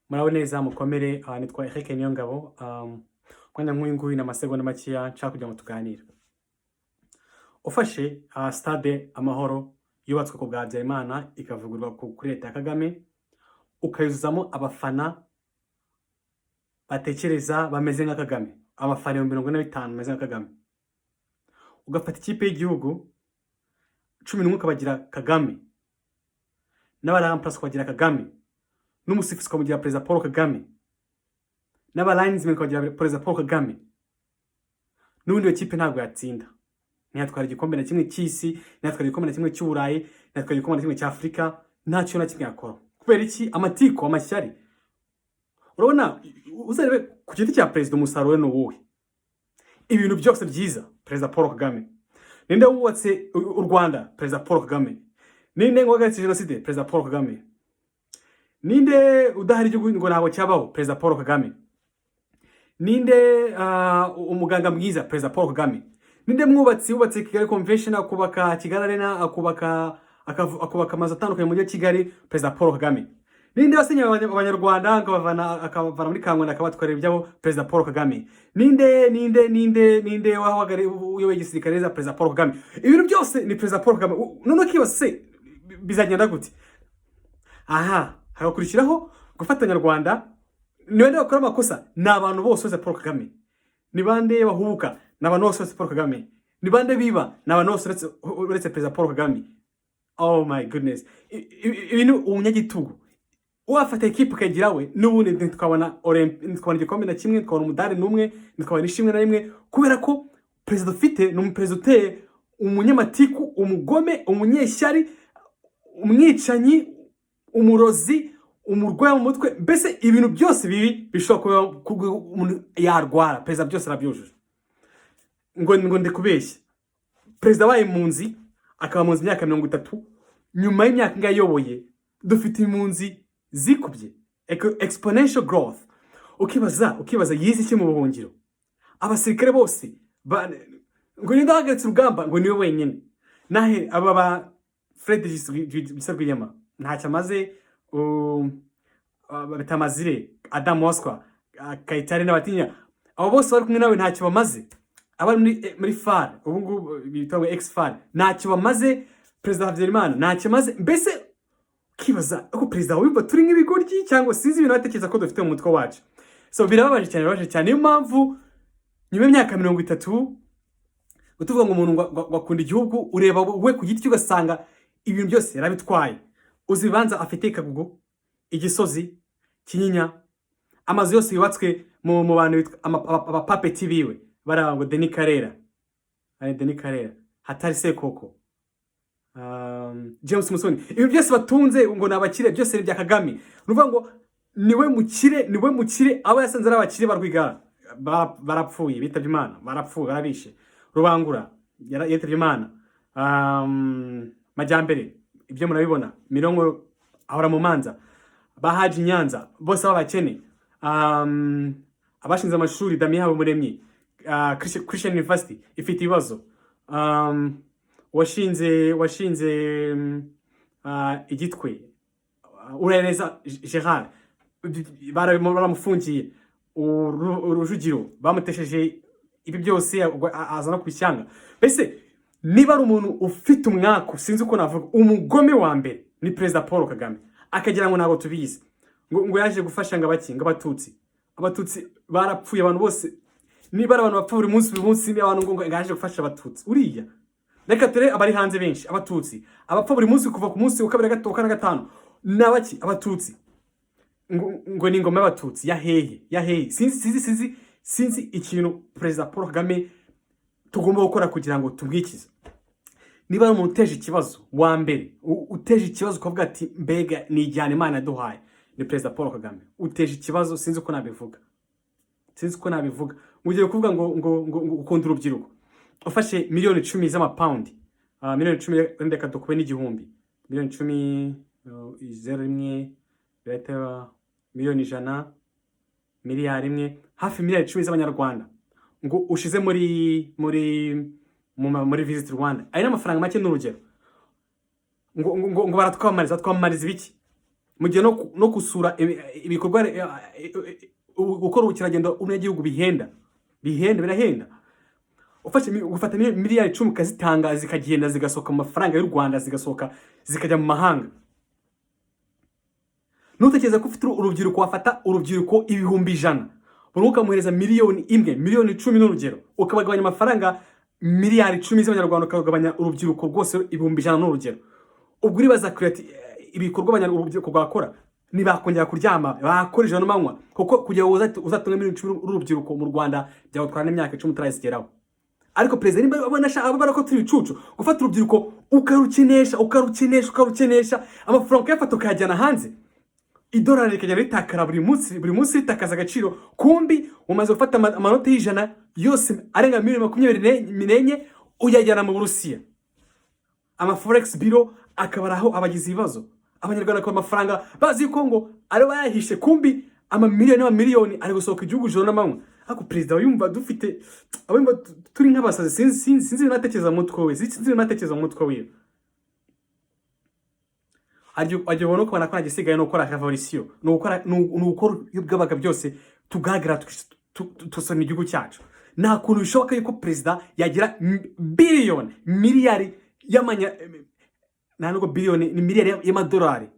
Muraho neza mukomere nitwa Niyongabo mwanya nk'uyu nguyu n'amasegonda makeya nshaka kugira ngo tuganire. Ufashe stade Amahoro yubatswe ku bwa Habyarimana ikavugurwa kuri leta ya Kagame, ukayuzamo abafana batekereza bameze nka Kagame, abafana 45 bameze nka Kagame. Ugafata ikipe y'igihugu 11 ukabagira Kagame, n'abaramplase ukabagira Kagame, n'umusifuzi ukamugira Perezida Paul Kagame, n'abalinesmen ukabagira Perezida Paul Kagame. N'ubundi iyo kipe ntabwo yatsinda, ntiyatwara igikombe na kimwe cy'isi, ntiyatwara igikombe na kimwe cy'Uburayi, ntiyatwara igikombe na kimwe cy'Afrika, ntacyo na kimwe yakora. Kubera iki? Amatiko, amashyari. Urabona uzarebe ku giti cya Perezida umusaruro ni uwuhe? Ibintu byose byiza Perezida Paul Kagame. Ninde wubatse u Rwanda? Perezida Paul Kagame. Ninde wahagaritse jenoside? Perezida Paul Kagame. Ninde udahari igihugu ngo ntabwo cyabaho? Perezida Paul Kagame. Ninde umuganga mwiza? Perezida Paul Kagame. Ninde mwubatsi wubatse Kigali Convention, akubaka Kigali Arena, akubaka amazu atandukanye mu mujyi wa Kigali? Perezida Paul Kagame. Ninde wasenye abanyarwanda akabavana muri Kangwanda akabatwarira ibyabo? Perezida Paul Kagame. Ninde wahagari uyoboye igisirikare neza? Perezida Paul Kagame. Ibintu byose ni Perezida Paul Kagame. None kibase bizagenda gute? Aha, hagakurikiraho gufatanya Rwanda. Ni bande bakora amakosa? Ni abantu bose Paul Kagame. Ni bande bahubuka? Ni abantu bose Paul Kagame. Ni bande biba? Ni abantu bose uretse Perezida Paul Kagame. Oh my goodness. Ibintu umunyagitugu. Uwafata equipe kagira we n'ubundi tukabona igikombe na kimwe, tukabona umudari n'umwe, tukabona ishimwe na rimwe, kubera ko Perezida dufite ni umuperezida uteye umunyamatiku, umugome, umunyeshyari, umwicanyi, umurozi, umurwayi mu mutwe. Mbese ibintu byose bibi bishobora kuba umuntu yarwara, Perezida byose arabyujuje. Ngo ndikubeshye, Perezida wabaye impunzi akaba mu myaka 30, nyuma y'imyaka ingahe yoboye dufite impunzi zikubye exponential growth. Ukibaza yize iki mu buhungiro? Abasirikare bose ngo ndahagaritse urugamba ngo niwe wenyine. Nahe aba ba Fred Gisabwiyama ntacyo amaze, batamazire Adam Oscar Kayitare n'abatinya, abo bose bari kumwe nawe ntacyo bamaze. Abari muri FAR ubu ngubu bitwa ex FAR ntacyo bamaze. Perezida Habyarimana ntacyo amaze. Mbese kibaza ko Perezida w'imba turi nk'ibigoryi cyangwa sinzi ibintu batekereza ko dufite mu mutwe wacu. So birababaje cyane. Niyo mpamvu nyuma y'imyaka 30 utuvuga ngo umuntu wakunda igihugu, ureba we ku giti ugasanga ibintu byose yarabitwaye. Uzibanza afite Kagugu, Igisozi, Kinyinya, amazu yose yubatswe mu bantu abapapeti biwe baraba ngo Denis Karera, Hatari Sekoko, James Musoni. Ibi byose batunze ngo nabakire, byose bya Kagame. Nuvuga ngo niwe mukire, aba yasanze ari abakire barwigara barapfuye, bitavye Imana, barapfuye, barabishe. Rubangura yitavye Imana. Majyambere ibyo murabibona, Mirongo ahora mu manza, Bahaji Nyanza bose babakene. Abashinze amashuri Damien Habumuremyi, Christian University ifite ibibazo. washinze igitwe urayeza Gerard baramufungiye, urujugiro bamutesheje ibi byose azana kubishyanga. Mbese niba ari umuntu ufite umwako, sinzi uko navuga, umugome wa mbere ni Perezida Paul Kagame. Akagira ngo ntago tubizi, ngo yaje gufasha ngo abatutsi barapfuye, abantu bose niba ari abantu bapfa buri munsi ni abantu ngo yaje gufasha abatutsi. Uriya reka tere abari hanze benshi, abatutsi abapfa buri munsi kuva ku munsi wa kabiri gatatu kana gatanu nabaki abatutsi, ngo ni ingoma y'abatutsi yahehe. Sinzi ikintu Perezida Paul Kagame tugomba gukora kugira ngo tubwikize. Niba ari umuntu uteje ikibazo wa mbere, uteje ikibazo ukavuga ati mbega ni ijyana Imana yaduhaye, ni Perezida Paul Kagame. Uteje ikibazo, sinzi uko nabivuga. Mugiye kuvuga ngo ukunda urubyiruko, ufashe miliyoni 10 z'amapaundi, miliyoni 10 ndeka dukube n'igihumbi, miliyoni 10 0 rimwe birahita miliyoni 100, miliyari imwe, hafi miliyari 10 z'abanyarwanda ngo ushize muri Visit Rwanda. Ari n'amafaranga make n'urugero. Ngo baratwamariza ibiki? mu gihe no gusura ibikorwa gukora ubukerarugendo umunyagihugu birahenda. Ufata miliyari 10 ukazitanga zikagenda zigasohoka mu mafaranga y'u Rwanda, zigasohoka zikajya mu mahanga. Nutekereza ko ufite urubyiruko, wafata urubyiruko 100,000 buri ukamuhereza miliyoni 1, miliyoni 10 n'urugero, ukabagabanya amafaranga miliyari 10 z'abanyarwanda, ukagabanya urubyiruko rwose 100,000 n'urugero. Ubwo uribaza create ibikorwa abanyarubyiruko bakora, nibakongera kuryama bakoresha no manywa, kuko kugira uzatunga miliyoni 10 urubyiruko mu Rwanda byagutwara n'imyaka 10 utarayigeraho. Ariko perezida nimba abona ko turi bicucu, gufata urubyiruko ukarukenesha amafaranga ukayafata ukayajyana hanze, idolari rikagenda ritakara buri munsi ritakaza agaciro. Kumbi umaze gufata amanota y'ijana yose arenga miliyoni 24 uyajyana mu Burusiya, forex bureau akabaraho abagize ibibazo. Abanyarwanda ko amafaranga bazi ko ngo ari bayahishe, kumbi amamiliyoni ari gusohoka igihugu joro n'amanywa. Ako perezida yumva dufite abimba turi nk'abasazi, sinzi natekereza mu mutwe we. Ajye ubona ko banakora gisigaye no gukora revolution, no gukora y'ubwabaga byose tugagira tusona igihugu cyacu. Nta kuntu bishoboka yuko perezida yagira miliyari y'amadolari,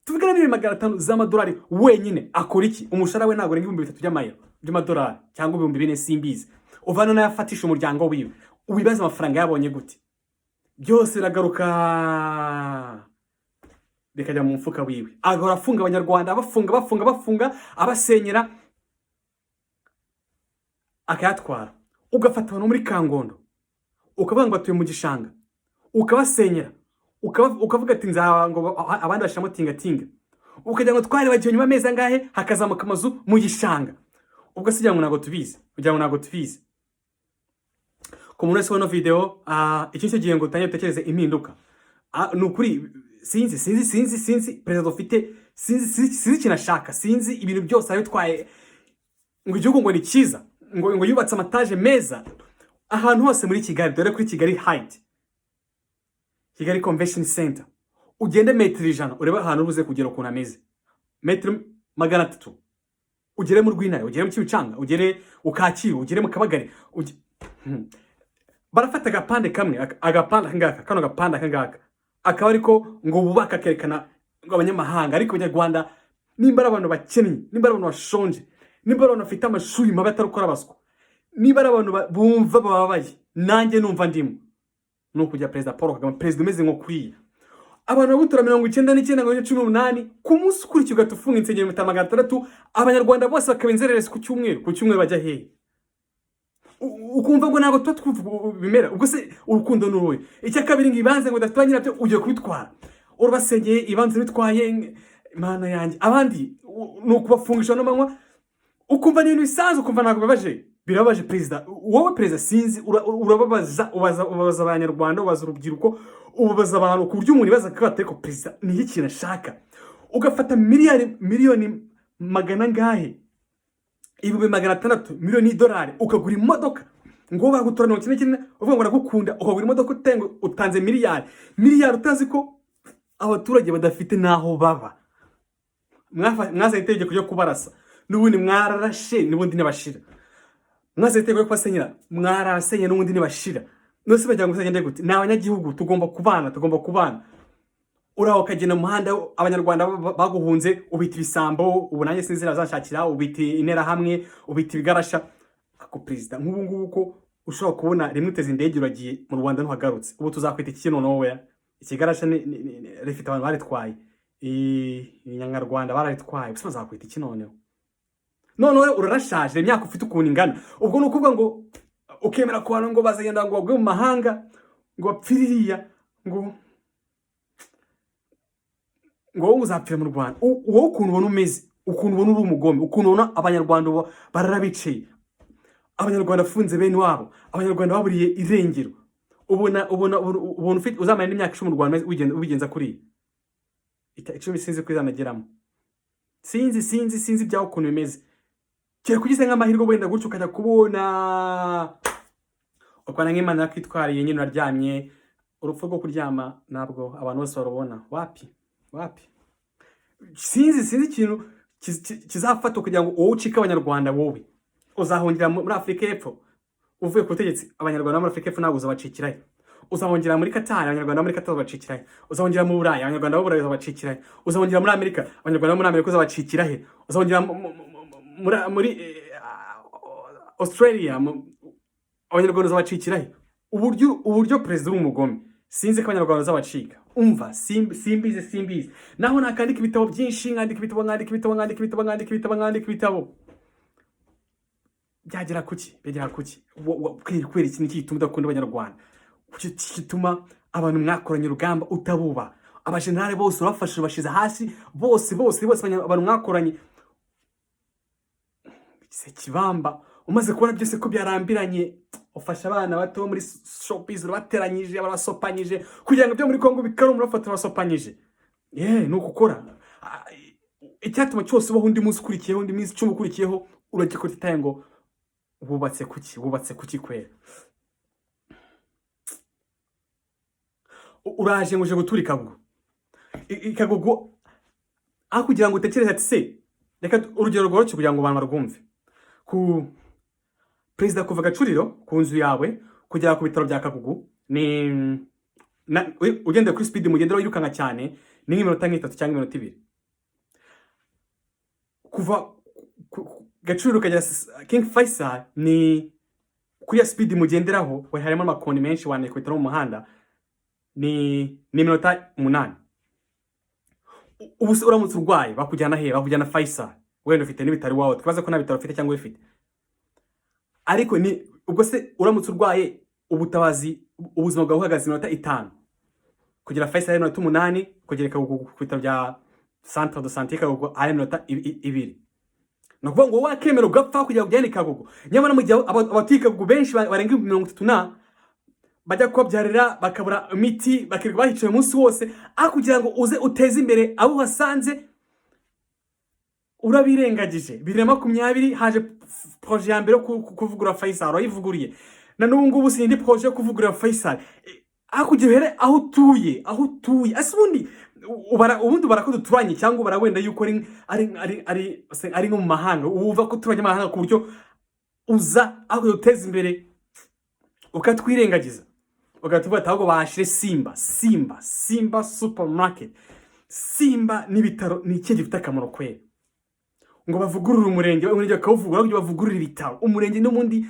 tuvugana miliyoni 500 z'amadolari wenyine. Akora iki? Umushahara we ntabwo renga 3,000 by'amadolari cyangwa 4,000 simbizi. Uvana nayo afatisha umuryango wiwe, ubibaza amafaranga yabonye gute? Byose biragaruka bikajya mu mfuka wiwe, agahora afunga abanyarwanda, bafunga abasenyera, akayatwara. Ugafata abantu muri Kangondo ukavuga ngo batuye mu gishanga, ukabasenyera, ukavuga ati nzango abandi bashamo tingatinga, ukajya ngo twari bagiye nyuma amezi angahe hakazamuka amazu mu gishanga. Ubwo sijya ngo nago tubizi, ku muntu wese wano video icyo cyo gihe ngo utanye utekereze impinduka. Nukuri sinzi perezida dufite, sinzi kinashaka, sinzi ibintu byose abitwaye ngo igihugu ngo ni cyiza, ngo yubatse amataje meza ahantu hose muri Kigali. Dore kuri Kigali Height, Kigali Convention Center, ugende metero 100 ureba ahantu ubuze kugera ukuntu ameze, metero 300 ugere mu Rwintare, ugere mu Kibicanga, ugere Ukaciro, ugere mu Kabagari. Barafata agapande kamwe, agapanda kangaka, kano gapanda kangaka, akaba ariko ngo bubaka kerekana ngo abanyamahanga. Ariko abanyarwanda nimba ari abantu bakennye, nimba ari abantu bashonje, nimba ari abantu bafite amashuri mabi atarukora abaswa, nimba ari abantu bumva bababaye, nanjye numva ndimo, no kujya Perezida Paul Kagame, perezida umeze nko kuriya. Abantu bagutura 99 ku munsi ukurikiye ugatufunga insengero 600, abanyarwanda bose bakabenzerereza ku cyumweru bajya hehe? Ukumva ngo ntabwo tuba bimera. Ubwo se urukundo n'uruwe icya kabiri ngo ibanze ngo dafite nyirabyo ugiye kubitwara, urubasengeye ibanze bitwaye, Imana yanjye. Abandi nukubafungisha no manywa, ukumva n'ibintu bisanzwe, ukumva ntabwo birabaje. Perezida wowe, perezida sinzi, urababaza abanyarwanda, ubaza urubyiruko, ubabaza abantu ku buryo umuntu ibaza ko ateko perezida ni iki kinashaka. Ugafata miliyoni magana ngahe, 600 miliyoni y'idolari, ukagura imodoka ngo bagutora 99, uvuga ngo ndagukunda, ukagura imodoka utanze miliyari utazi ko abaturage badafite naho baba. Mwaza itegeko ryo kubarasa, n'ubundi mwararashe, n'ubundi nabashira. Mwaza itegeko ryo kwasenyera, mwarasenye, n'ubundi nibashira. Nose bajya ngo usagende gute? Ni abanyagihugu, tugomba kubana. Uraho kagena muhanda, abanyarwanda baguhunze, ubita ibisambo, ubu nanjye sinzira zashakira, ubita inera hamwe, ubita ibigarasha. Ako perezida nk'ubu ngubu ko ushobora kubona rimwe uteze indege uragiye mu Rwanda ntuhagarutse, ubu tuzakwita iki noneho we? Ikigarasha rifite abantu baritwaye, Nyarwanda bararitwaye, gusa bazakwita iki noneho? None urarashaje, imyaka ufite ukuntu ingana. Ubwo nukuvuga ngo ukemera ko abantu ngo bazagenda ngo bagwe mu mahanga, ngo bapfiriya, ngo uzapfira mu Rwanda. Wowe ukuntu ubona umeze, ukuntu ubona uri umugome, ukuntu ubona abanyarwanda bararabiciye, abanyarwanda afunze bene wabo, abanyarwanda baburiye irengero. Ubona ufite uzamara n'imyaka 10 mu Rwanda ubigenza kuri 10 sinzi kwizanageramo. Sinzi byaho ukuntu bimeze. Kire kugize nk'amahirwe wenda gutyo ukajya kubona ukwana nk'Imana yakwitwariye nyine uraryamye. Urupfu rwo kuryama ntabwo abantu bose barubona. Wapi sinzi ikintu kizafata kugira ngo wowe ucike abanyarwanda. Wowe uzahungira muri Afurika y'Epfo uvuye ku butegetsi, abanyarwanda muri Afurika y'Epfo ntabwo uzabacikirayo. Uzahungira muri Qatar, abanyarwanda muri Qatar uzabacikirayo. Uzahungira mu Burayi, abanyarwanda b'Uburayi uzabacikirayo. Uzahungira muri Amerika, abanyarwanda muri Amerika uzabacikirahe. Uzahungira muri Australia, abanyarwanda uzabacikirahe. Uburyo perezida w'umugome, sinzi ko abanyarwanda uzabacika. Umva, simbizi. Naho nakandika ibitabo byinshi, nkandika ibitabo. Byagera kuki? Kweri ikintu kituma udakunda abanyarwanda. Kuki kituma abantu mwakoranye urugamba utabuba. Abajenerali bose urafashe bashize hasi, bose abantu mwakoranye. Se kibamba, umaze kubona byose ko byarambiranye, ufasha abana bato muri showbiz bateranyije, barasopanyije kugira ngo byo muri Kongo bikarumura bafata basopanyije. Nuko ukora. Icyatuma cyose ubaho undi munsi ukurikiyeho, undi minsi 10 ukurikiyeho, uragikora itaye ngo wubatse kuki kwera. Uraje nguje gutura ikagugu aho kugira ngo utekereze ati se reka urugero rworoshye kugira ngo abantu barwumve. Ku perezida kuva Gacuriro ku nzu yawe kugera ku bitaro bya Kagugu ni ugende kuri speed mugendera yirukanga cyane ni nk'iminota 3 cyangwa 2. Kuva Gacuriro kagera King Faisal ni kuri speed mugenderaho we harimo amakoni menshi wane ku bitaro mu muhanda ni minota 8. Ubu uramutse urwaye bakujyana he? Bakujyana Faisal. Wenda ufite n'ibitari wawe, twaza ko nta bitaro ufite cyangwa ufite. Ariko ni ubwo se uramutse urwaye ubutabazi ubuzima bwawe buhagaze minota 5 kugira Faisal minota 8 kugereka ku bitaro bya Centre de Santé Kagugu ari minota 2. Nakuvuga ngo wakemera ugapfa kugira ngo ujyane Kagugu. Nyamara mu gihe abatika Kagugu benshi barenga 30 bajya kubabyarira bakabura imiti bakirirwa bahicaye umunsi wose aho kugira ngo uze uteze imbere abo wasanze urabirengagije. 2020 haje projet ya mbere kuvugura Faisal, urayivuguriye. Na n'ubu ngubu sindi projet yo kuvugura Faisal. Aho kugira aho utuye asubundi ubundi barakoze turanye cyangwa barawenda yuko ari nko mu mahanga. Uvuga ko turanye amahanga ku buryo uza aho uteze imbere ukatwirengagiza. Ugatuvuga ahubwo bashire Simba supermarket. Simba n'ibitaro ni iki gifite akamaro kwera. Ngo bavugurura umurenge bakawuvugura kugira bavugurura ibitaro. Umurenge n'umundi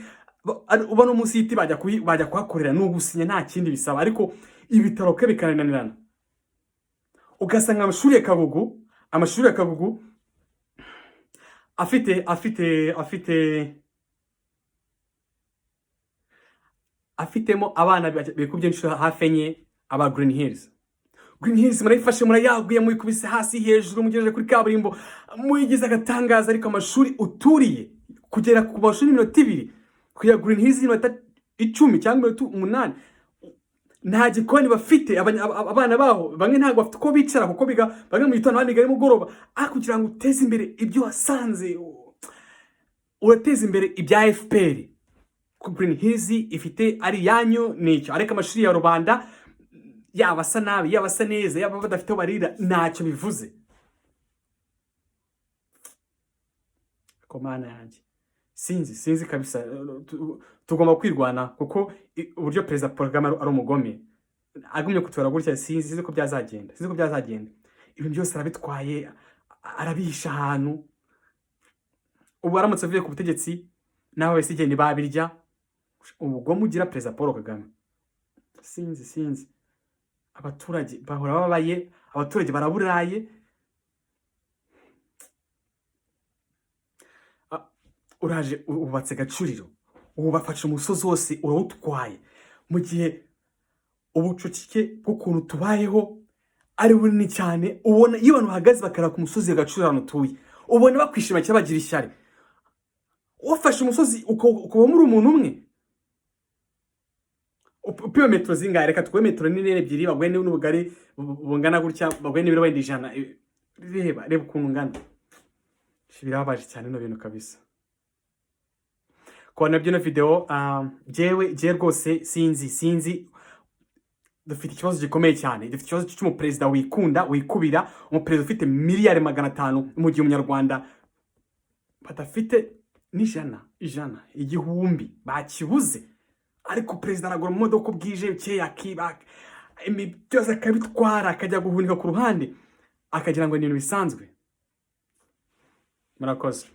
uba no munsi y'iti bajya kuhakorera n'ugusinya nta kindi bisaba, ariko ibitaro ke bikananirana. Ugasanga amashuri ya Kagugu afitemo abana bikubye inshuro hafi enye aba Green Hills. Green Hills murayifashe murayaguye muyikubise hasi hejuru mugejeje kuri kaburimbo muyigize agatangaza, ariko amashuri uturiye kugera ku mashuri minota 2 kuya Green Hills minota 10 cyangwa minota 8 nta gikoni bafite. Abana baho bamwe ntago bafite ko bicara kuko bamwe mu gitondo abandi gari mugoroba. Kugira ngo uteze imbere ibyo wasanze urateze imbere ibya FPR. Green Hills ifite ari yanyu nicyo, ariko amashuri ya rubanda yabasa nabi yabasa neza yaba badafite barira ntacyo bivuze. Komana yanjye sinzi kabisa. Tugomba kwirwana kuko uburyo Perezida Paul Kagame ari umugome agumye kutwara gutya. Sinzi ko byazagenda. Ibintu byose arabitwaye arabihisha ahantu. Ubu aramutse avuye ku butegetsi naho wese igeni babirya. Ubugome ugira Perezida Paul Kagame sinzi. Abaturage bahora babaye, abaturage baraburaye. Uraje ubatse Gacuriro, ubafashe umusozi wose urawutwaye, mu gihe ubucucike bw'ukuntu tubayeho ari bunini cyane. Ubona iyo abantu bahagaze bakara ku musozi wa Gacuriro hano tuye, ubona bakwishima cyane bagira ishyari. Wafashe umusozi ukaba muri umuntu umwe. Upiwe metro zingahe? Reka tukwe metro nini 2 bagwe n'ubugari bungana gutya, bagwe n'ibiro wenda 100. Reba ukuntu ngana. Birabaje cyane no bintu kabisa. Kwa nabyo no video jewe rwose sinzi dufite ikibazo gikomeye cyane. Dufite ikibazo cy'umuperezida wikunda, wikubira, umuperezida ufite miliyari 500 mu gihe umunyarwanda badafite ijana igihumbi bakibuze. Ariko perezida aragura mu modoka bwije bukeye akiba byose akabitwara akajya guhunika ku ruhande akagira ngo ni ibintu bisanzwe. Murakoze.